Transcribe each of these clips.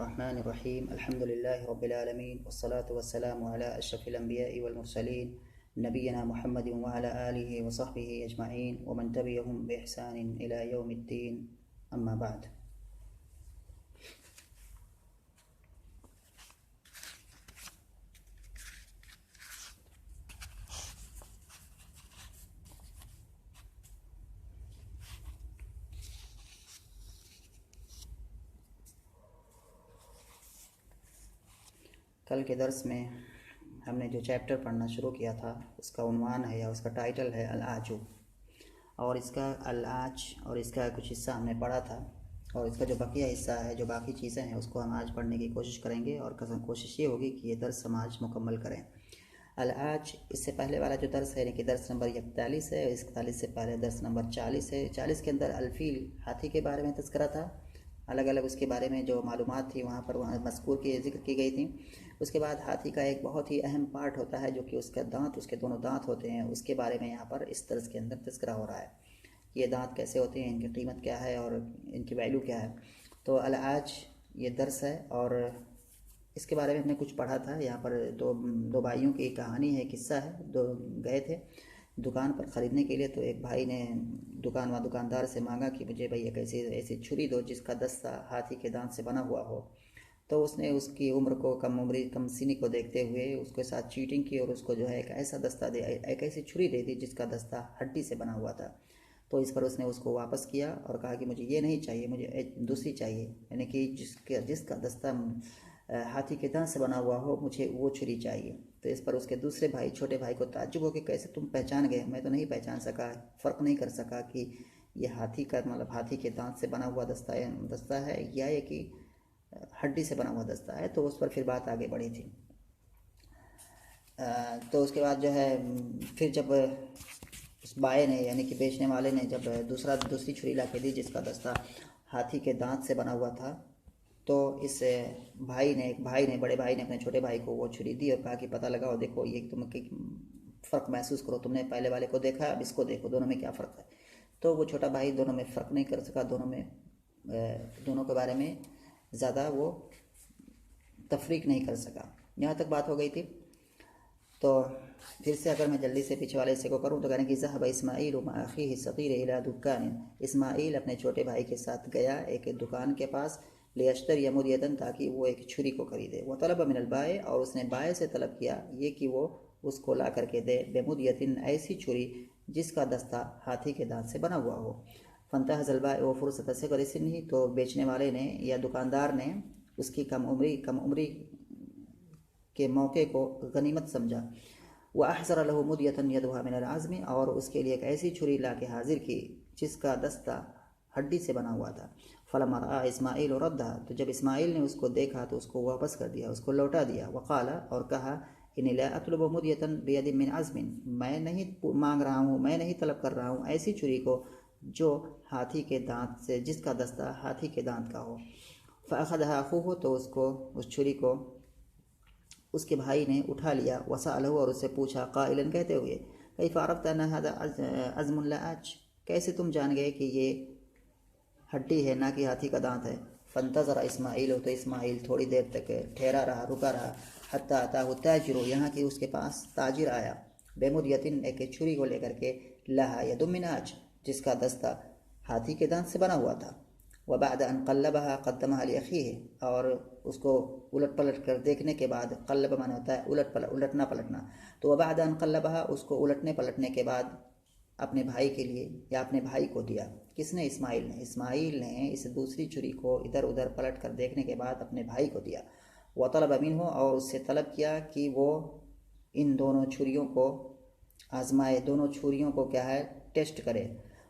الرحمن الرحيم الحمد لله رب العالمين والصلاة والسلام على أشرف الأنبياء والمرسلين نبينا محمد وعلى آله وصحبه أجمعين ومن تبعهم بإحسان إلى يوم الدين أما بعد. کل کے درس میں ہم نے جو چیپٹر پڑھنا شروع کیا تھا اس کا عنوان ہے یا اس کا ٹائٹل ہے العاج، اور اس کا العاج اور اس کا کچھ حصہ ہم نے پڑھا تھا، اور اس کا جو بقیہ حصہ ہے، جو باقی چیزیں ہیں، اس کو ہم آج پڑھنے کی کوشش کریں گے، اور کوشش یہ ہوگی کہ یہ درس ہم آج مکمل کریں. العاج اس سے پہلے والا جو درس ہے، یعنی کہ درس نمبر 41 ہے، اس 41 سے پہلے درس نمبر 40 ہے. 40 کے اندر الفیل، ہاتھی کے بارے میں تذکرہ تھا، الگ الگ اس کے بارے میں جو معلومات تھی وہاں مذکور کی ذکر کی گئی تھی. اس کے بعد ہاتھی کا ایک بہت ہی اہم پارٹ ہوتا ہے جو کہ اس کا دانت، اس کے دونوں دانت ہوتے ہیں، اس کے بارے میں یہاں پر اس درس کے اندر تذکرہ ہو رہا ہے. یہ دانت کیسے ہوتے ہیں، ان کی قیمت کیا ہے اور ان کی ویلیو کیا ہے. تو العاج یہ درس ہے، اور اس کے بارے میں ہم نے کچھ پڑھا تھا. یہاں پر دو بھائیوں کی کہانی ہے، قصہ ہے. دو گئے تھے دکان پر خریدنے کے لیے، تو ایک بھائی نے دکاندار سے مانگا کہ مجھے بھائی ایک ایسی چھری دو جس کا دستہ ہاتھی کے دانت سے بنا ہوا ہو. تو اس نے اس کی عمر کو، کم سنی کو دیکھتے ہوئے اس کے ساتھ چیٹنگ کی، اور اس کو جو ہے ایک ایسا دستہ ایک ایسی چھری دے دی جس کا دستہ ہڈی سے بنا ہوا تھا. تو اس پر اس نے اس کو واپس کیا اور کہا کہ مجھے یہ نہیں چاہیے، مجھے دوسری چاہیے، یعنی کہ جس کا دستہ ہاتھی کے دانت سے بنا ہوا ہو، مجھے وہ چھری چاہیے. تو اس پر اس کے دوسرے بھائی، چھوٹے بھائی کو تعجب ہو کہ کیسے تم پہچان گئے؟ میں تو نہیں پہچان سکا، فرق نہیں کر سکا کہ یہ ہاتھی کا ہاتھی کے دانت سے بنا ہوا دستہ ہے یا یہ کہ ہڈی سے بنا ہوا دستہ ہے. تو اس پر پھر بات آگے بڑھی تھی. تو اس کے بعد جو ہے پھر جب اس بائے نے، یعنی کہ بیچنے والے نے، جب دوسری چھری لا کے دی جس کا دستہ ہاتھی کے دانت سے بنا ہوا تھا، تو اس بڑے بھائی نے اپنے چھوٹے بھائی کو وہ چھری دی اور کہا کہ پتہ لگاؤ، دیکھو یہ تم فرق محسوس کرو، تم نے پہلے والے کو دیکھا، اب اس کو دیکھو، دونوں میں کیا فرق ہے. تو وہ چھوٹا بھائی دونوں میں فرق نہیں کر سکا، دونوں کے بارے میں زیادہ وہ تفریق نہیں کر سکا. یہاں تک بات ہو گئی تھی. تو پھر سے اگر میں جلدی سے پیچھے والے حصے کو کروں تو کہنے کہ ذهب اسماعیل مع اخیه الصغیر الى دکان، اسماعیل اپنے چھوٹے بھائی کے ساتھ گیا ایک دکان کے پاس، لیشتری مدیتن، تاکہ وہ ایک چھری کو خریدے. وطلب من البائع، اور اس نے بائع سے طلب کیا یہ کہ وہ اس کو لا کر کے دے، بمدیتن، ایسی چھری جس کا دستہ ہاتھی کے دانت سے بنا ہوا ہو. فانتهز البائع فرصت صغر سنه، تو بیچنے والے نے یا دکاندار نے اس کی کم عمری کے موقع کو غنیمت سمجھا. وَأَحْزَرَ لَهُ مُدْيَةً يَدُهَا مِنَ الْعَزْمِ، اور اس کے لیے ایک ایسی چھری لا کے حاضر کی جس کا دستہ ہڈی سے بنا ہوا تھا. فَلَمَّا رَأَى إِسْمَاعِيلُ رَدَّهَا، تو جب اسماعیل نے اس کو دیکھا تو اس کو واپس کر دیا، اس کو لوٹا دیا. وقال، اور کہا، إِنِّي لَا أَطْلُبُ مُدْيَةً بِيَدٍ مِّنْ عَزْمٍ، میں نہیں مانگ رہا ہوں، میں نہیں طلب کر رہا ہوں ایسی چھری کو جو ہاتھی کے دانت سے، جس کا دستہ ہاتھی کے دانت کا ہو. فَأَخَذَهَا أَخُوهُ، تو اس چھری کو اس کے بھائی نے اٹھا لیا. وسألہ، اور اس سے پوچھا، قائلا، کہتے ہوئے، کیف عرفت ان هذا عظم لعاج، کیسے تم جان گئے کہ یہ ہڈی ہے نہ کہ ہاتھی کا دانت ہے. فانتظر اسماعیل، تو اسماعیل تھوڑی دیر تک ٹھہرا رہا، رکا رہا. حتی اتاہ التاجر، یہاں کہ اس کے پاس تاجر آیا. بمدیتن، ایک چھری کو لے کر کے، لہا ید من عاج، جس کا دستہ ہاتھی کے دانت سے بنا ہوا تھا. وبعد ان قلبها قدمها لاخیه، اور اس کو الٹ پلٹ کر دیکھنے کے بعد، قلب معنی ہوتا ہے الٹنا پلٹنا، تو وبعد ان قلبها، اس کو الٹنے پلٹنے کے بعد اپنے بھائی کے لیے یا اپنے بھائی کو دیا. کس نے؟ اسماعیل نے اس دوسری چھری کو ادھر ادھر پلٹ کر دیکھنے کے بعد اپنے بھائی کو دیا. وطلب منه، اور اس سے طلب کیا کہ وہ ان دونوں چھریوں کو آزمائے، دونوں چھریوں کو کیا ہے، ٹیسٹ کرے.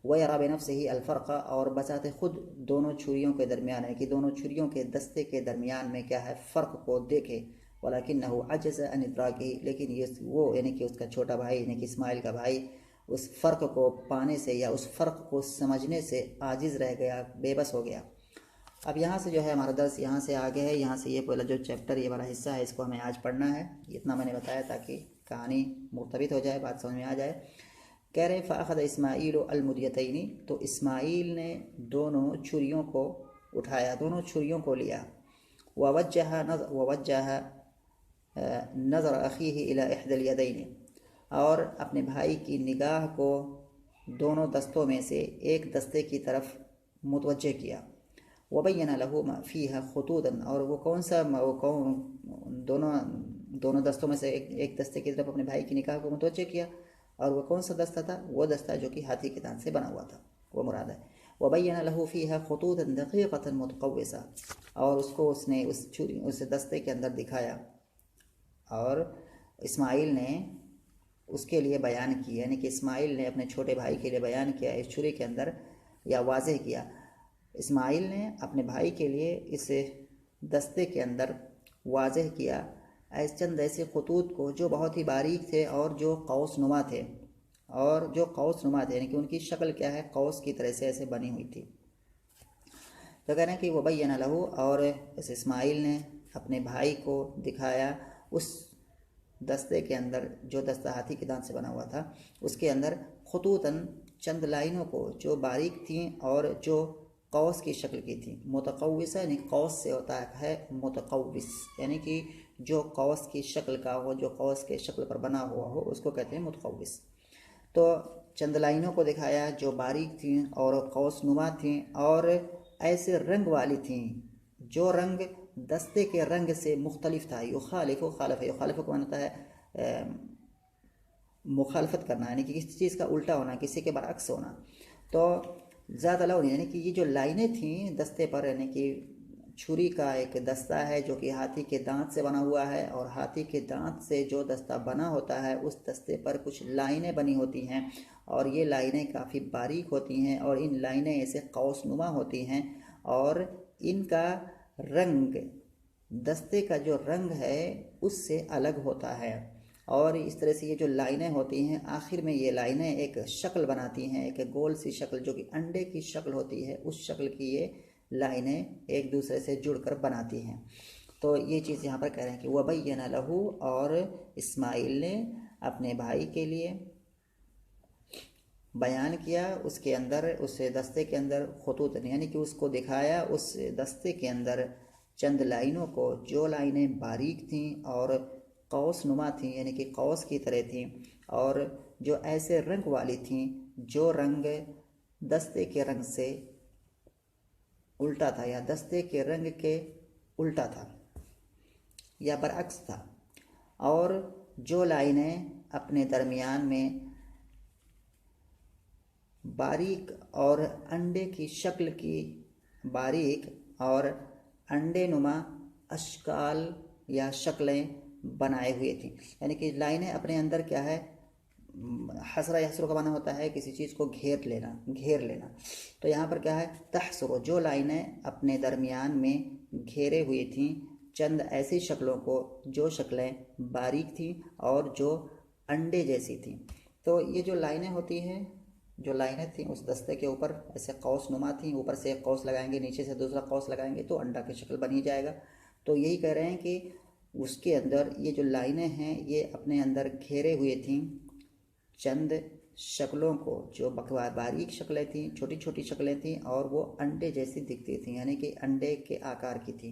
وَيَرَى بِنَفْسِهِ الْفَرْقَ، اور بذات خود دونوں چھریوں کے درمیان ہے کہ دونوں چھریوں کے دستے کے درمیان میں کیا ہے، فرق کو دیکھے. وَلَكِنَّهُ عَجَزَ عَنْ إِدْرَاكِهِ، لیکن وہ یعنی کہ اس کا چھوٹا بھائی، یعنی کہ اسماعیل کا بھائی، اس فرق کو پانے سے یا اس فرق کو سمجھنے سے عاجز رہ گیا، بے بس ہو گیا. اب یہاں سے جو ہے ہمارا درس یہاں سے آگے ہے. یہاں سے یہ پہلا جو چیپٹر، یہ والا حصہ ہے، اس کو ہمیں آج پڑھنا ہے. اتنا میں نے بتایا تاکہ کہانی مرتبط ہو جائے، بات سمجھ میں آ جائے. کہہ رہے فأخذ اسماعیل المدیتین، تو اسماعیل نے دونوں چھریوں کو اٹھایا، دونوں چھریوں کو لیا. ووجہ نظر اخیہ الی احدی الیدین، اور اپنے بھائی کی نگاہ کو دونوں دستوں میں سے ایک دستے کی طرف متوجہ کیا، وبین لہ ما فیہا خطوطا، اور وہ کون سا دونوں دستوں میں سے ایک دستے کی طرف اپنے بھائی کی نگاہ کو متوجہ کیا، اور وہ کون سا دستہ تھا؟ وہ دستہ جو کہ ہاتھی کے دانت سے بنا ہوا تھا، وہ مراد ہے۔ وبین لہ فیہا خطوطا دقیقۃ متقوسہ، اور اس نے اس دستے کے اندر دکھایا، اور اسماعیل نے اس کے لیے بیان کی، یعنی کہ اسماعیل نے اپنے چھوٹے بھائی کے لیے بیان کیا اس چھری کے اندر، یا واضح کیا، اسماعیل نے اپنے بھائی کے لیے اس دستے کے اندر واضح کیا چند ایسے خطوط کو جو بہت ہی باریک تھے اور جو قوس نما تھے، یعنی کہ ان کی شکل کیا ہے؟ قوس کی طرح سے ایسے بنی ہوئی تھی۔ تو کہہ رہے ہیں کہ وبین لہ، اور اس اسماعیل نے اپنے بھائی کو دکھایا اس دستے کے اندر، جو دستہ ہاتھی کے دانت سے بنا ہوا تھا، اس کے اندر خطوطاً چند لائنوں کو جو باریک تھیں اور جو قوس کی شکل کی تھی۔ متقوسہ یعنی قوس سے ہوتا ہے متقوس، یعنی کہ جو قوس کی شکل کا ہو، جو قوس کے شکل پر بنا ہوا ہو، اس کو کہتے ہیں متقوس۔ تو چند لائنوں کو دکھایا جو باریک تھیں اور قوس نما تھیں اور ایسے رنگ والی تھیں جو رنگ دستے کے رنگ سے مختلف تھا۔ یخالف کو مانتا ہے مخالفت کرنا، یعنی کہ کسی چیز کا الٹا ہونا، کسی کے برعکس ہونا۔ تو زیادہ لون، یعنی کہ یہ جو لائنیں تھیں دستے پر، یعنی کہ چھری کا ایک دستہ ہے جو کہ ہاتھی کے دانت سے بنا ہوا ہے، اور ہاتھی کے دانت سے جو دستہ بنا ہوتا ہے اس دستے پر کچھ لائنیں بنی ہوتی ہیں، اور یہ لائنیں کافی باریک ہوتی ہیں، اور ان لائنیں ایسے قوس نما ہوتی ہیں، اور ان کا رنگ دستے کا جو رنگ ہے اس سے الگ ہوتا ہے، اور اس طرح سے یہ جو لائنیں ہوتی ہیں آخر میں یہ لائنیں ایک شکل بناتی ہیں، ایک گول سی شکل جو کہ انڈے کی شکل ہوتی ہے، اس شکل کی یہ لائنیں ایک دوسرے سے جڑ کر بناتی ہیں۔ تو یہ چیز یہاں پر کہہ رہے ہیں کہ وبین لہ، اور اسماعیل نے اپنے بھائی کے لیے بیان کیا اس کے اندر، اس دستے کے اندر خطوط، یعنی کہ اس کو دکھایا اس دستے کے اندر چند لائنوں کو جو لائنیں باریک تھیں اور قوس نما تھیں، یعنی کہ قوس کی طرح تھیں، اور جو ایسے رنگ والی تھیں جو رنگ دستے کے رنگ سے الٹا تھا، یا دستے کے رنگ کے الٹا تھا یا برعکس تھا، اور جو لائنیں اپنے درمیان میں باریک اور انڈے کی شکل کی باریک اور انڈے نما اشکال یا شکلیں بنائے ہوئے تھیں، یعنی کہ لائنیں اپنے اندر کیا ہے؟ حسرہ یحسر کا معنی ہوتا ہے کسی چیز کو گھیر لینا۔ تو یہاں پر کیا ہے؟ تحسر، جو لائنیں اپنے درمیان میں گھیرے ہوئی تھیں چند ایسی شکلوں کو جو شکلیں باریک تھیں اور جو انڈے جیسی تھیں۔ تو یہ جو لائنیں ہوتی ہیں، جو لائنیں تھیں اس دستے کے اوپر ایسے قوس نما تھیں، اوپر سے ایک قوس لگائیں گے، نیچے سے دوسرا قوس لگائیں گے تو انڈا کی شکل بن ہی جائے گا۔ تو یہی کہہ رہے ہیں کہ اس کے اندر یہ جو لائنیں ہیں یہ اپنے اندر گھیرے ہوئے تھیں چند شکلوں کو جو باریک شکلیں تھیں، چھوٹی چھوٹی شکلیں تھیں، اور وہ انڈے جیسی دکھتی تھیں، یعنی کہ انڈے کے آکار کی تھیں۔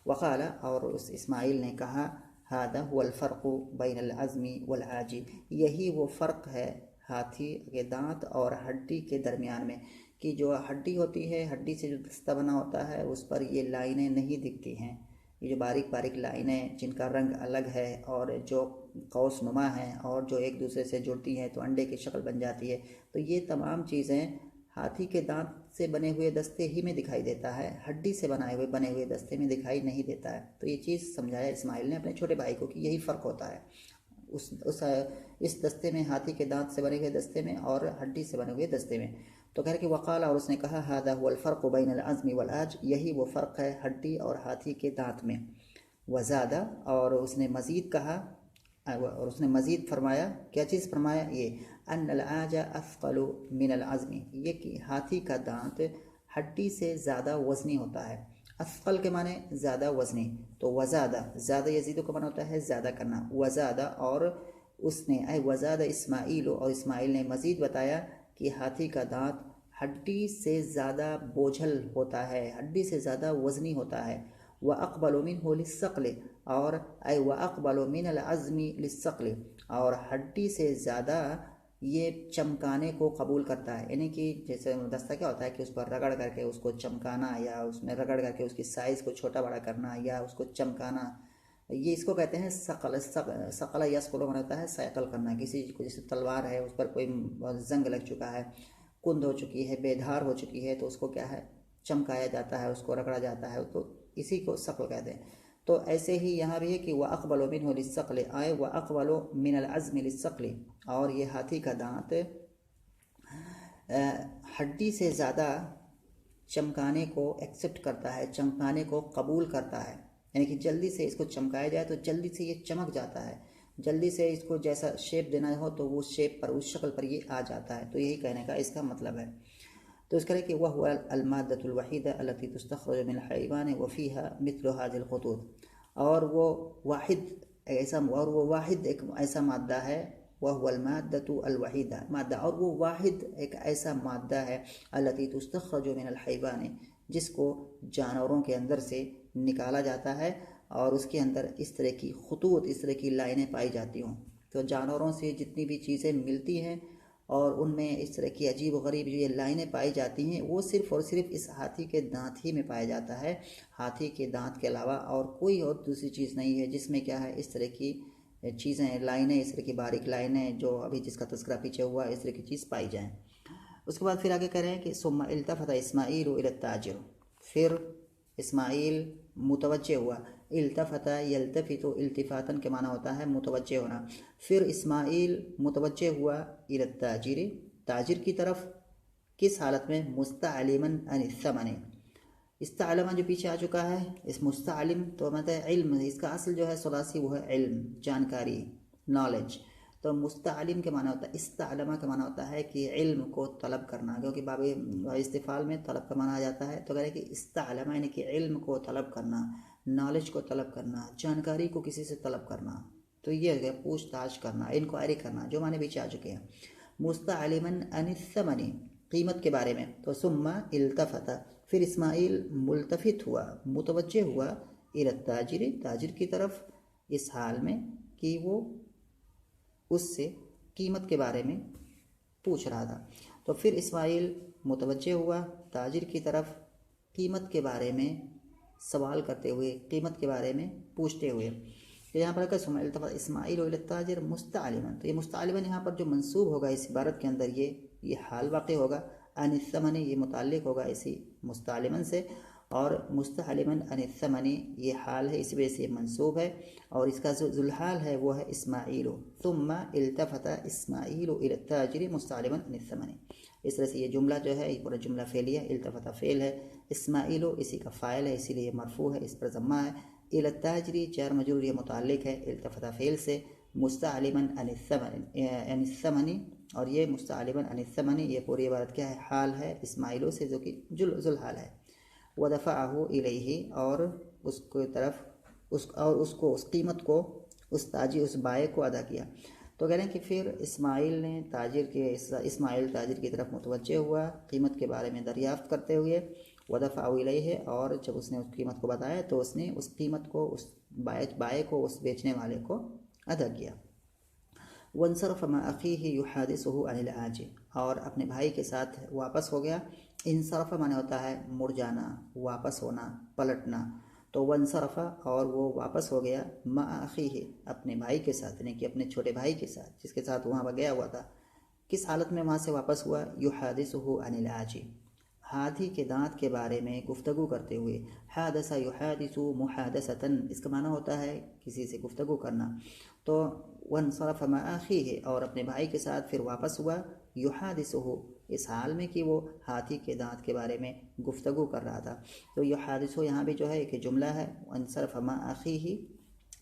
وقال، اور اس اسماعیل نے کہا، ھذا هو الفرق بین العظم والعاج، یہی وہ فرق ہے ہاتھی کے دانت اور ہڈی کے درمیان میں، کہ جو ہڈی ہوتی ہے، ہڈی سے جو دستہ بنا ہوتا ہے اس پر یہ لائنیں نہیں دکھتی ہیں، یہ جو باریک باریک لائنیں جن کا رنگ الگ ہے اور جو قوس نما ہیں اور جو ایک دوسرے سے جڑتی ہیں تو انڈے کی شکل بن جاتی ہے، تو یہ تمام چیزیں ہاتھی کے دانت سے بنے ہوئے دستے ہی میں دکھائی دیتا ہے، ہڈی سے بنے ہوئے دستے میں دکھائی نہیں دیتا ہے۔ تو یہ چیز سمجھایا اسماعیل نے اپنے چھوٹے بھائی کو کہ یہی فرق ہوتا ہے اس دستے میں، ہاتھی کے دانت سے بنے ہوئے دستے میں اور ہڈی سے بنے ہوئے دستے میں۔ تو کہہ کہ وقال، اور اس نے کہا، ھذا هو الفرق بین العظم والعاج، یہی وہ فرق ہے ہڈی اور ہاتھی کے دانت میں۔ وزادہ، اور اس نے مزید کہا، اور اس نے مزید فرمایا، کیا چیز فرمایا؟ یہ ان العاج اثقل من العظم، یہ کہ ہاتھی کا دانت ہڈی سے زیادہ وزنی ہوتا ہے۔ اثقل کے معنی زیادہ وزنی، تو وزادہ، زیادہ یزیدو کا معنی ہوتا ہے زیادہ کرنا، وزادہ، اور اس نے وزادہ اسماعیل، اور اسماعیل نے مزید بتایا کہ ہاتھی کا دانت ہڈی سے زیادہ بوجھل ہوتا ہے، ہڈی سے زیادہ وزنی ہوتا ہے۔ وَأَقْبَلُ مِنْهُ لِلثَّقْلِ اور اے وَأَقْبَلُ مِنَ الْعَزْمِ لِلثَّقْلِ اور ہڈی سے زیادہ یہ چمکانے کو قبول کرتا ہے. یعنی کہ جیسے دستہ کیا ہوتا ہے کہ اس پر رگڑ کر کے اس کو چمکانا یا اس میں رگڑ کر کے اس کی سائز کو چھوٹا بڑا کرنا یا اس کو چمکانا, یہ اس کو کہتے ہیں ثقل. ثقل یثقل ہوتا ہے سائیکل کرنا. کسی کو جیسے تلوار ہے اس پر کوئی زنگ لگ چکا ہے, کند ہو چکی ہے, بے دھار ہو چکی ہے, تو اس کو کیا ہے چمکایا جاتا ہے, اس کو رگڑا جاتا ہے, تو اسی کو ثقل کہتے ہیں. تو ایسے ہی یہاں بھی ہے کہ وَأَقْبَلُ مِنْهُ لِلثَّقْلِ آئے وَأَقْبَلُ مِنَ الْعَزْمِ لِلثَّقْلِ اور یہ ہاتھی کا دانت ہڈی سے زیادہ چمکانے کو ایکسیپٹ کرتا ہے, چمکانے کو قبول کرتا ہے. یعنی کہ جلدی سے اس کو چمکایا جائے تو جلدی سے یہ چمک جاتا ہے, جلدی سے اس کو جیسا شیپ دینا ہو تو وہ شیپ پر اس شکل پر یہ آ جاتا ہے. تو یہی کہنے کا اس کا مطلب ہے. تو اس کا ہے کہ وَهُوَ الْمَادَّةُ الْوَحِيدَةُ الَّتِي تُسْتَخْرَجُ مِنَ الْحَيْوَانِ وَفِيهَا مِثْلُ هَذِهِ الْخُطُوطِ اور وہ واحد ایک ایسا مادہ ہے, وَهُوَ الْمَادَّةُ الْوَحِيدَةُ مادہ, اور وہ واحد ایک ایسا مادہ ہے الَّتِي تُسْتَخْرَجُ مِنَ الْحَيْوَانِ جس کو جانوروں کے اندر سے نکالا جاتا ہے اور اس کے اندر اس طرح کی خطوط, اس طرح کی لائنیں پائی جاتی ہوں. تو جانوروں سے جتنی بھی چیزیں ملتی ہیں اور ان میں اس طرح کی عجیب و غریب جو یہ لائنیں پائی جاتی ہیں وہ صرف اور صرف اس ہاتھی کے دانت ہی میں پایا جاتا ہے. ہاتھی کے دانت کے علاوہ اور کوئی اور دوسری چیز نہیں ہے جس میں کیا ہے اس طرح کی چیزیں, لائنیں, اس طرح کی باریک لائنیں جو ابھی جس کا تذکرہ پیچھے ہوا اس طرح کی چیز پائی جائیں. اس کے بعد پھر آگے کہہ رہے ہیں کہ ثم التفت اسماعیل الی التاجر, پھر اسماعیل متوجہ ہوا. التفت یلتفت التفاتن کے معنی ہوتا ہے متوجہ ہونا. پھر اسماعیل متوجہ ہوا الی التاجر, تاجر کی طرف, کس حالت میں؟ مستعلما عن الثمن. استعلم جو پیچھے آ چکا ہے, اس مستعلم تو مطلب علم, اس کا اصل جو ہے ثلاثی وہ ہے علم, جانکاری, نالج. تو مستعلم کے معنی ہوتا ہے, استعلمہ کا معنی ہوتا ہے کہ علم کو طلب کرنا, کیونکہ باب استفعال میں طلب کا معنی آ جاتا ہے. تو کہہ رہے کہ استعلمہ یعنی کہ علم کو طلب کرنا, نالج کو طلب کرنا, جانکاری کو کسی سے طلب کرنا. تو یہ ہے پوچھ تاچھ کرنا, انکوائری کرنا, جو معنی پیچھے آ چکے ہیں. مستعلما عن الثمن قیمت کے بارے میں. تو ثم التفت پھر اسماعیل ملتفت ہوا, متوجہ ہوا الی التاجر تاجر کی طرف, اس حال میں کہ وہ اس سے قیمت کے بارے میں پوچھ رہا تھا. تو پھر اسماعیل متوجہ ہوا تاجر کی طرف قیمت کے بارے میں سوال کرتے ہوئے, قیمت کے بارے میں پوچھتے ہوئے. تو یہاں پر ثم التفت اسماعیل الی التاجر مستعلما, تو یہ مستعلما یہاں پر جو منصوب ہوگا اس عبارت کے اندر یہ حال واقع ہوگا. عن الثمن یہ متعلق ہوگا اسی مستعلما سے, اور مستعلما عن الثمن یہ حال ہے, اس وجہ سے یہ منصوب ہے, اور اس کا ذو الحال ہے وہ ہے اسماعیل. ثم التفت اسماعیل الی التاجر مستعلما عن الثمن. اس طرح سے یہ جملہ جو ہے یہ پورا جملہ فعلیہ, التفت فعل ہے, اسماعیل اسی کا فاعل ہے, اسی لیے یہ مرفوع ہے, اس پر ضمہ ہے. الی التاجر جار مجرور یہ متعلق ہے التفت فعل سے, مستعلما عن الثمن اور یہ مستعلما عن الثمن یہ پوری عبارت کیا ہے؟ حال ہے اسماعیل سے, جو کہ ذو الحال ہے. ودفعه الیہ اور اس کو طرف اس قیمت کو اس تاجر اس بائع کو ادا کیا. تو کہہ رہے ہیں کہ پھر اسماعیل تاجر کی طرف متوجہ ہوا قیمت کے بارے میں دریافت کرتے ہوئے. ودفعه الیہ اور جب اس نے اس قیمت کو بتایا تو اس نے اس قیمت کو اس بائع کو اس بیچنے والے کو ادا کیا. وانصرف مع اخیہ یحادثہ عن العاج اور اپنے بھائی کے ساتھ واپس ہو گیا. انصرف معنی ہوتا ہے مڑ جانا, واپس ہونا, پلٹنا. تو وانصرف اور وہ واپس ہو گیا مع اخیہ اپنے بھائی کے ساتھ, یعنی کہ اپنے چھوٹے بھائی کے ساتھ جس کے ساتھ وہاں گیا ہوا تھا. کس حالت میں وہاں سے واپس ہوا؟ یحادثہ عن العاج ہاتھی کے دانت کے بارے میں گفتگو کرتے ہوئے. حادث یحادث محادثۃ اس کا معنی ہوتا ہے کسی سے گفتگو کرنا. تو وانصرف مع اخیہ اور اپنے بھائی کے ساتھ پھر واپس ہوا یحادثہ اس حال میں کہ وہ ہاتھی کے دانت کے بارے میں گفتگو کر رہا تھا. تو یحادثہ یہاں بھی جو ہے ایک جملہ ہے, وانصرف مع اخیہ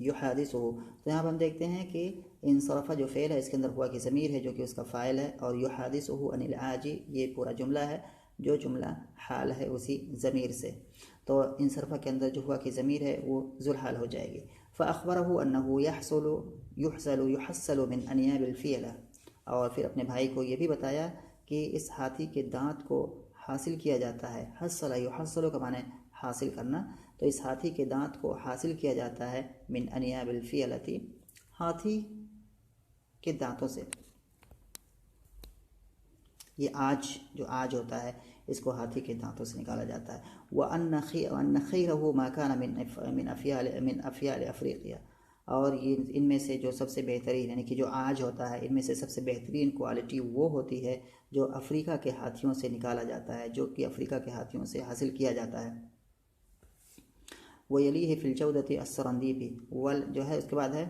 یحادثہ. تو یہاں پر ہم دیکھتے ہیں کہ انصرف جو فعل ہے اس کے اندر ہوا کی ضمیر ہے جو کہ اس کا فاعل ہے, اور یحادثہ عن العاج یہ پورا جملہ ہے جو جملہ حال ہے اسی ضمیر سے. تو انصرف کے اندر جو ہوا کی ضمیر ہے وہ ذو الحال ہو جائے گی. فأخبره أنه يحصل من أنياب الفيل اور پھر اپنے بھائی کو یہ بھی بتایا کہ اس ہاتھی کے دانت کو حاصل کیا جاتا ہے. حصل یحصل کا معنی حاصل کرنا, تو اس ہاتھی کے دانت کو حاصل کیا جاتا ہے من انیاب الفیلتی، ہاتھی کے دانتوں سے. یہ جو آج ہوتا ہے اس کو ہاتھی کے دانتوں سے نکالا جاتا ہے. وَأَنَّ خَيْرَهُ مَا كَانَ مِنْ أَفْيَالِ أَفْرِيقِيَا، اور یہ ان میں سے جو سب سے بہترین یعنی کہ جو آج ہوتا ہے ان میں سے سب سے بہترین کوالٹی وہ ہوتی ہے جو افریقہ کے ہاتھیوں سے نکالا جاتا ہے، جو کہ افریقہ کے ہاتھیوں سے حاصل کیا جاتا ہے. وَيَلِيهِ فِي الْجَوْدَةِ السَّرَنْدِيبِ، جو ہے اس کے بعد ہے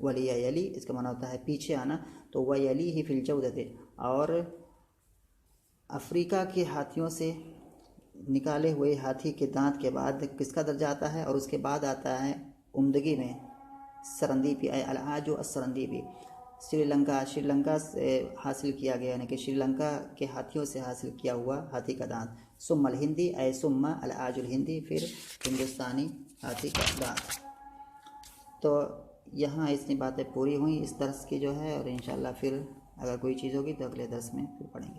ولیہ یلی، اس کا معنی ہوتا ہے پیچھے آنا. تو وَيَلِيهِ فِي الْجَوْدَةِ، اور افریقہ کے ہاتھیوں سے نکالے ہوئے ہاتھی کے دانت کے بعد کس کا درجہ آتا ہے، اور اس کے بعد آتا ہے عمدگی میں سرندیبی، العاج السرندیبی. سری لنکا سے حاصل کیا گیا یعنی کہ سری لنکا کے ہاتھیوں سے حاصل کیا ہوا ہاتھی کا دانت. ثم الہندی ثم العاج الہندی، پھر ہندوستانی ہاتھی کا دانت. تو یہاں اتنی باتیں پوری ہوئیں اس درس کی جو ہے، اور انشاءاللہ پھر اگر کوئی چیز ہوگی تو اگلے درس میں پھر پڑھیں گے.